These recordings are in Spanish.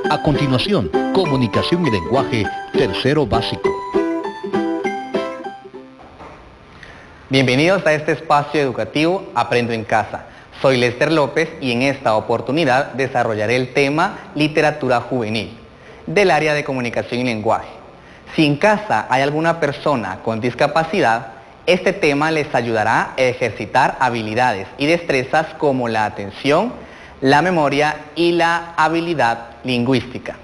A continuación, comunicación y lenguaje, tercero básico. Bienvenidos a este espacio educativo Aprendo en Casa. Soy Lester López y en esta oportunidad desarrollaré el tema Literatura Juvenil del área de comunicación y lenguaje. Si en casa hay alguna persona con discapacidad, este tema les ayudará a ejercitar habilidades y destrezas como la atención, la memoria y la habilidad lingüística.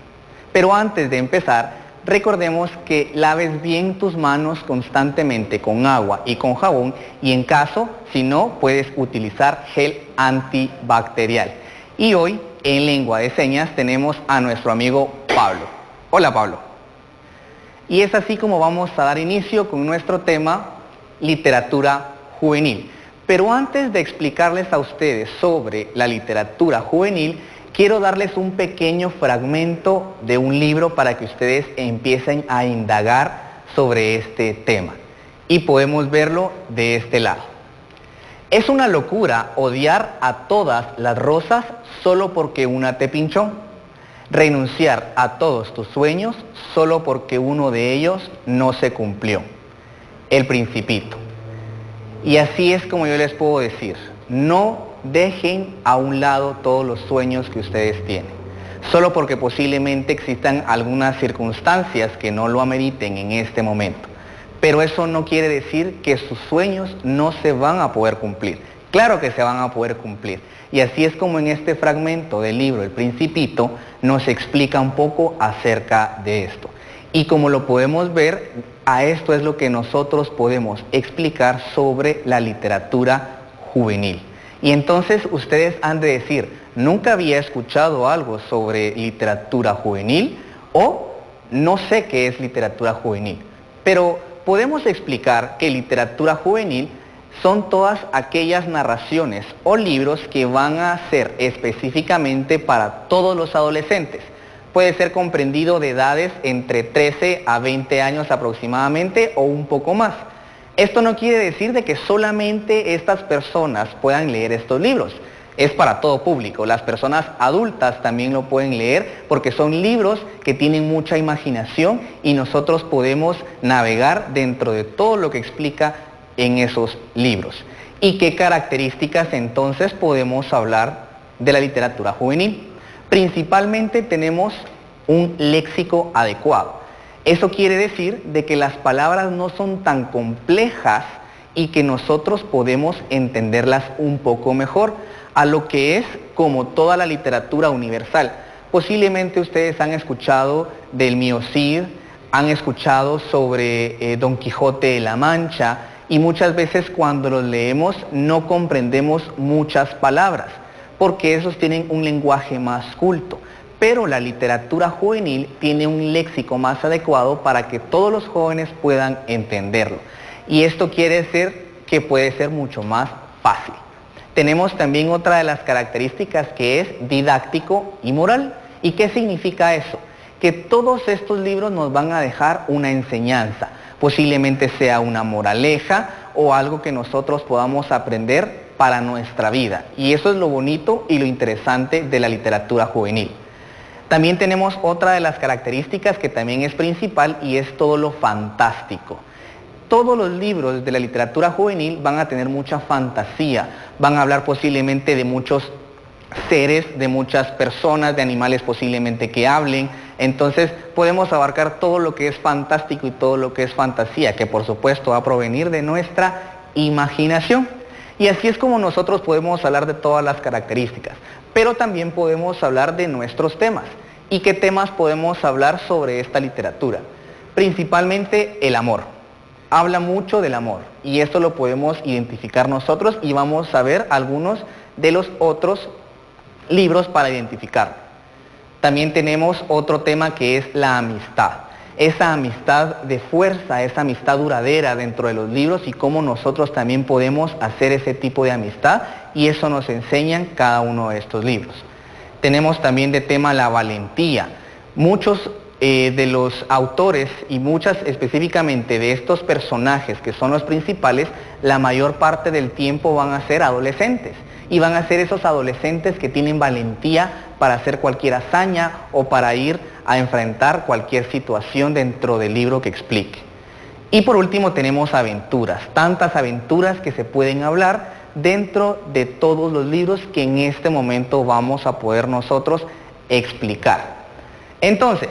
Pero antes de empezar, recordemos que laves bien tus manos constantemente con agua y con jabón y en caso, si no, puedes utilizar gel antibacterial. Y hoy, en lengua de señas, tenemos a nuestro amigo Pablo. Hola, Pablo. Y es así como vamos a dar inicio con nuestro tema, literatura juvenil. Pero antes de explicarles a ustedes sobre la literatura juvenil, quiero darles un pequeño fragmento de un libro para que ustedes empiecen a indagar sobre este tema. Y podemos verlo de este lado. Es una locura odiar a todas las rosas solo porque una te pinchó. Renunciar a todos tus sueños solo porque uno de ellos no se cumplió. El Principito. Y así es como yo les puedo decir, no dejen a un lado todos los sueños que ustedes tienen, solo porque posiblemente existan algunas circunstancias que no lo ameriten en este momento. Pero eso no quiere decir que sus sueños no se van a poder cumplir. Claro que se van a poder cumplir. Y así es como en este fragmento del libro El Principito nos explica un poco acerca de esto. Y como lo podemos ver, a esto es lo que nosotros podemos explicar sobre la literatura juvenil. Y entonces ustedes han de decir, nunca había escuchado algo sobre literatura juvenil o no sé qué es literatura juvenil. Pero podemos explicar que literatura juvenil son todas aquellas narraciones o libros que van a ser específicamente para todos los adolescentes. Puede ser comprendido de edades entre 13 a 20 años aproximadamente o un poco más. Esto no quiere decir de que solamente estas personas puedan leer estos libros. Es para todo público. Las personas adultas también lo pueden leer porque son libros que tienen mucha imaginación y nosotros podemos navegar dentro de todo lo que explica en esos libros. ¿Y qué características entonces podemos hablar de la literatura juvenil? Principalmente tenemos un léxico adecuado. Eso quiere decir de que las palabras no son tan complejas y que nosotros podemos entenderlas un poco mejor, a lo que es como toda la literatura universal. Posiblemente ustedes han escuchado del Mío Cid, han escuchado sobre Don Quijote de la Mancha y muchas veces cuando los leemos no comprendemos muchas palabras, porque esos tienen un lenguaje más culto. Pero la literatura juvenil tiene un léxico más adecuado para que todos los jóvenes puedan entenderlo. Y esto quiere decir que puede ser mucho más fácil. Tenemos también otra de las características que es didáctico y moral. ¿Y qué significa eso? Que todos estos libros nos van a dejar una enseñanza. Posiblemente sea una moraleja o algo que nosotros podamos aprender para nuestra vida. Y eso es lo bonito y lo interesante de la literatura juvenil. También tenemos otra de las características que también es principal y es todo lo fantástico. Todos los libros de la literatura juvenil van a tener mucha fantasía, van a hablar posiblemente de muchos seres, de muchas personas, de animales posiblemente que hablen. Entonces podemos abarcar todo lo que es fantástico y todo lo que es fantasía, que por supuesto va a provenir de nuestra imaginación. Y así es como nosotros podemos hablar de todas las características, pero también podemos hablar de nuestros temas. ¿Y qué temas podemos hablar sobre esta literatura? Principalmente el amor. Habla mucho del amor y esto lo podemos identificar nosotros y vamos a ver algunos de los otros libros para identificarlo. También tenemos otro tema que es la amistad. Esa amistad de fuerza, esa amistad duradera dentro de los libros y cómo nosotros también podemos hacer ese tipo de amistad y eso nos enseñan cada uno de estos libros. Tenemos también de tema la valentía. Muchos de los autores y muchas específicamente de estos personajes que son los principales, la mayor parte del tiempo van a ser adolescentes. y van a ser esos adolescentes que tienen valentía para hacer cualquier hazaña o para ir a enfrentar cualquier situación dentro del libro que explique. Y por último tenemos aventuras, tantas aventuras que se pueden hablar dentro de todos los libros que en este momento vamos a poder nosotros explicar. Entonces,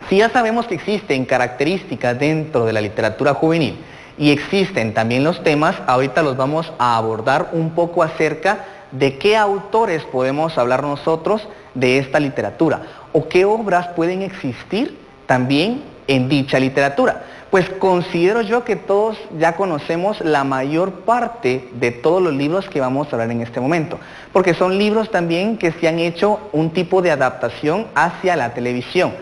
si ya sabemos que existen características dentro de la literatura juvenil y existen también los temas, ahorita los vamos a abordar un poco acerca de qué autores podemos hablar nosotros de esta literatura o qué obras pueden existir también en dicha literatura. Pues considero yo que todos ya conocemos la mayor parte de todos los libros que vamos a hablar en este momento, porque son libros también que se han hecho un tipo de adaptación hacia la televisión,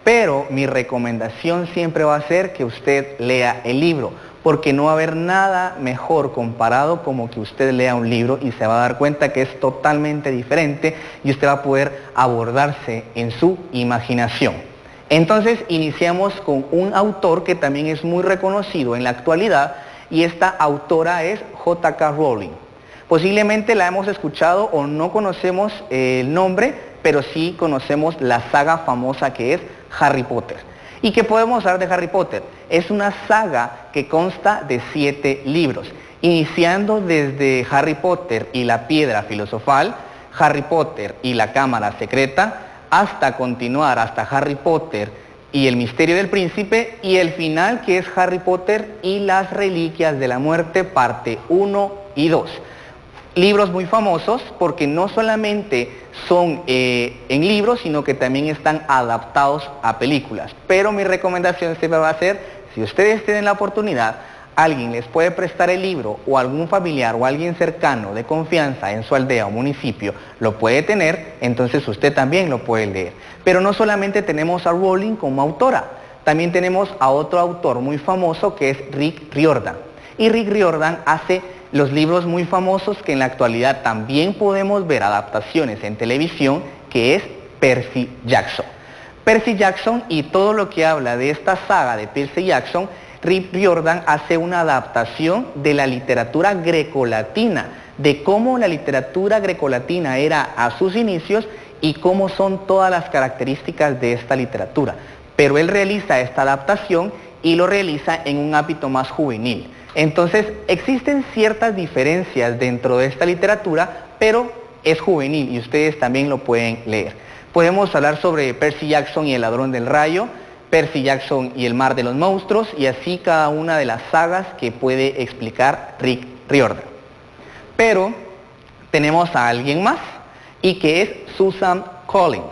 pero mi recomendación siempre va a ser que usted lea el libro, porque no va a haber nada mejor comparado como que usted lea un libro y se va a dar cuenta que es totalmente diferente y usted va a poder abordarse en su imaginación. Entonces iniciamos con un autor que también es muy reconocido en la actualidad y esta autora es J.K. Rowling. Posiblemente la hemos escuchado o no conocemos el nombre, pero sí conocemos la saga famosa que es Harry Potter. ¿Y qué podemos hablar de Harry Potter? Es una saga que consta de 7 libros, iniciando desde Harry Potter y la Piedra Filosofal, Harry Potter y la Cámara Secreta, hasta continuar hasta Harry Potter y el Misterio del Príncipe, y el final que es Harry Potter y las Reliquias de la Muerte, parte 1 y 2. Libros muy famosos porque no solamente son en libros, sino que también están adaptados a películas. Pero mi recomendación siempre va a ser, si ustedes tienen la oportunidad, alguien les puede prestar el libro o algún familiar o alguien cercano de confianza en su aldea o municipio lo puede tener, entonces usted también lo puede leer. Pero no solamente tenemos a Rowling como autora, también tenemos a otro autor muy famoso que es Rick Riordan. Y Rick Riordan hace los libros muy famosos que en la actualidad también podemos ver adaptaciones en televisión, que es Percy Jackson. Percy Jackson y todo lo que habla de esta saga de Percy Jackson, Rick Riordan hace una adaptación de la literatura grecolatina, de cómo la literatura grecolatina era a sus inicios y cómo son todas las características de esta literatura. Pero él realiza esta adaptación y lo realiza en un ámbito más juvenil. Entonces, existen ciertas diferencias dentro de esta literatura, pero es juvenil y ustedes también lo pueden leer. Podemos hablar sobre Percy Jackson y el ladrón del rayo, Percy Jackson y el mar de los monstruos, y así cada una de las sagas que puede explicar Rick Riordan. Pero tenemos a alguien más, y que es Susan Collins,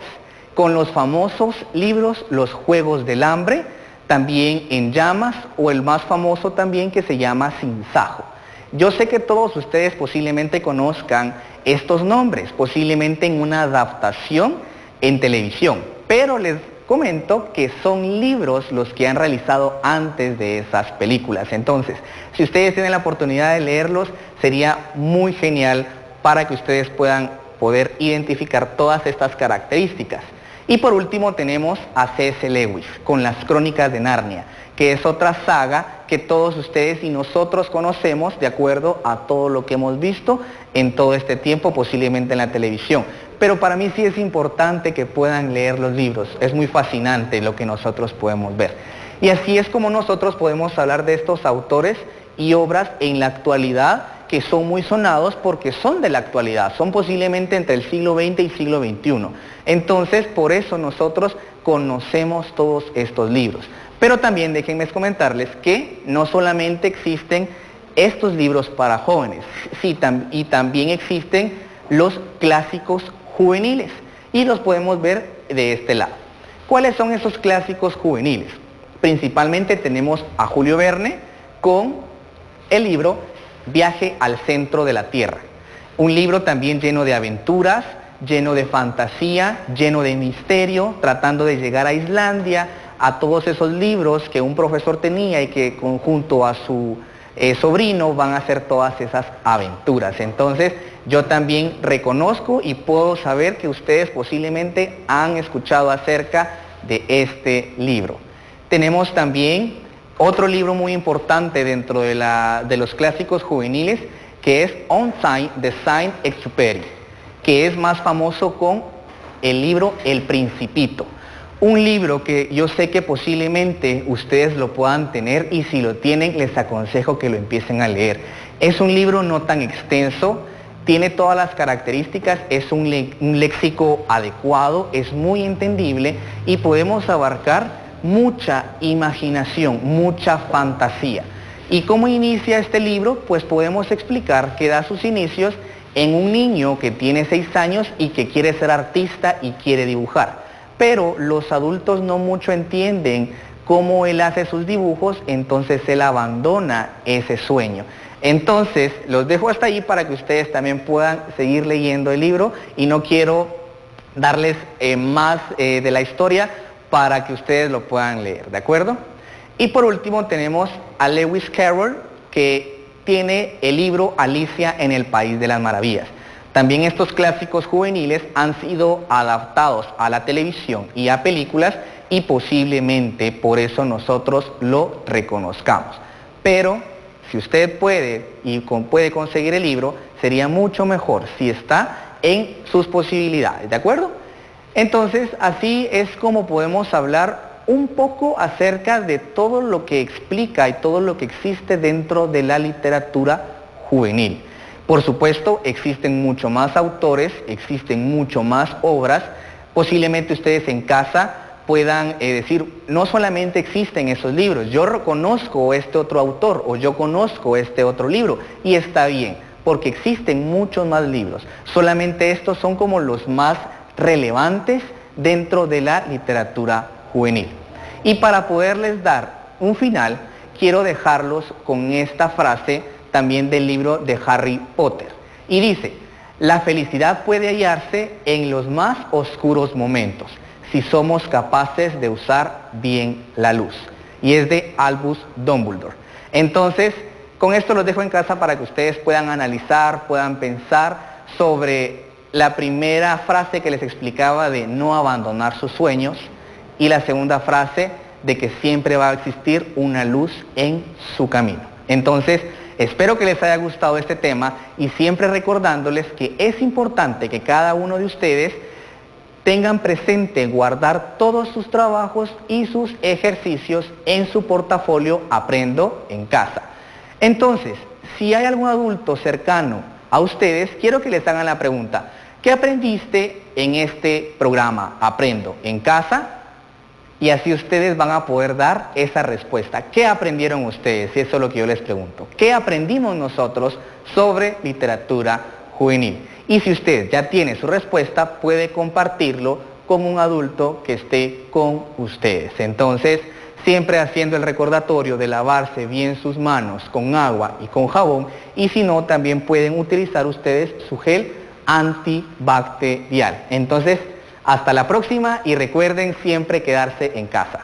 con los famosos libros Los Juegos del Hambre, también En Llamas, o el más famoso también que se llama Sin Sajo. Yo sé que todos ustedes posiblemente conozcan estos nombres, posiblemente en una adaptación en televisión, pero les comento que son libros los que han realizado antes de esas películas. Entonces, si ustedes tienen la oportunidad de leerlos, sería muy genial para que ustedes puedan poder identificar todas estas características. Y por último tenemos a C.S. Lewis con las Crónicas de Narnia, que es otra saga que todos ustedes y nosotros conocemos de acuerdo a todo lo que hemos visto en todo este tiempo, posiblemente en la televisión. Pero para mí sí es importante que puedan leer los libros, es muy fascinante lo que nosotros podemos ver. Y así es como nosotros podemos hablar de estos autores y obras en la actualidad que son muy sonados porque son de la actualidad, son posiblemente entre el siglo XX y siglo XXI. Entonces, por eso nosotros conocemos todos estos libros. Pero también déjenme comentarles que no solamente existen estos libros para jóvenes, sí, y también existen los clásicos juveniles, y los podemos ver de este lado. ¿Cuáles son esos clásicos juveniles? Principalmente tenemos a Julio Verne con el libro Viaje al centro de la Tierra. Un libro también lleno de aventuras, lleno de fantasía, lleno de misterio, tratando de llegar a Islandia, a todos esos libros que un profesor tenía y que junto a su sobrino van a hacer todas esas aventuras. Entonces, yo también reconozco y puedo saber que ustedes posiblemente han escuchado acerca de este libro. Tenemos también otro libro muy importante dentro de los clásicos juveniles, que es On Time de Saint-Exupéry, que es más famoso con el libro El Principito. Un libro que yo sé que posiblemente ustedes lo puedan tener y si lo tienen les aconsejo que lo empiecen a leer. Es un libro no tan extenso, tiene todas las características, es un léxico adecuado, es muy entendible y podemos abarcar mucha imaginación, mucha fantasía. ¿Y cómo inicia este libro? Pues podemos explicar que da sus inicios en un niño que tiene 6 años y que quiere ser artista y quiere dibujar. Pero los adultos no mucho entienden cómo él hace sus dibujos, entonces él abandona ese sueño. Entonces, los dejo hasta ahí para que ustedes también puedan seguir leyendo el libro y no quiero darles más de la historia para que ustedes lo puedan leer, ¿de acuerdo? Y por último tenemos a Lewis Carroll, que tiene el libro Alicia en el País de las Maravillas. También estos clásicos juveniles han sido adaptados a la televisión y a películas y posiblemente por eso nosotros lo reconozcamos. Pero si usted puede y puede conseguir el libro, sería mucho mejor si está en sus posibilidades, ¿de acuerdo? Entonces, así es como podemos hablar un poco acerca de todo lo que explica y todo lo que existe dentro de la literatura juvenil. Por supuesto, existen mucho más autores, existen mucho más obras. Posiblemente ustedes en casa puedan decir, no solamente existen esos libros, yo reconozco este otro autor o yo conozco este otro libro, y está bien, porque existen muchos más libros. Solamente estos son como los más relevantes dentro de la literatura juvenil. Y para poderles dar un final, quiero dejarlos con esta frase también del libro de Harry Potter. Y dice, la felicidad puede hallarse en los más oscuros momentos, si somos capaces de usar bien la luz. Y es de Albus Dumbledore. Entonces, con esto los dejo en casa para que ustedes puedan analizar, puedan pensar sobre la primera frase que les explicaba de no abandonar sus sueños y la segunda frase de que siempre va a existir una luz en su camino. Entonces, espero que les haya gustado este tema y siempre recordándoles que es importante que cada uno de ustedes tengan presente guardar todos sus trabajos y sus ejercicios en su portafolio Aprendo en Casa. Entonces, si hay algún adulto cercano a ustedes, quiero que les hagan la pregunta, ¿qué aprendiste en este programa Aprendo en Casa? Y así ustedes van a poder dar esa respuesta. ¿Qué aprendieron ustedes? Y eso es lo que yo les pregunto. ¿Qué aprendimos nosotros sobre literatura juvenil? Y si usted ya tiene su respuesta, puede compartirlo con un adulto que esté con ustedes. Entonces, siempre haciendo el recordatorio de lavarse bien sus manos con agua y con jabón, y si no, también pueden utilizar ustedes su gel antibacterial. Entonces, hasta la próxima y recuerden siempre quedarse en casa.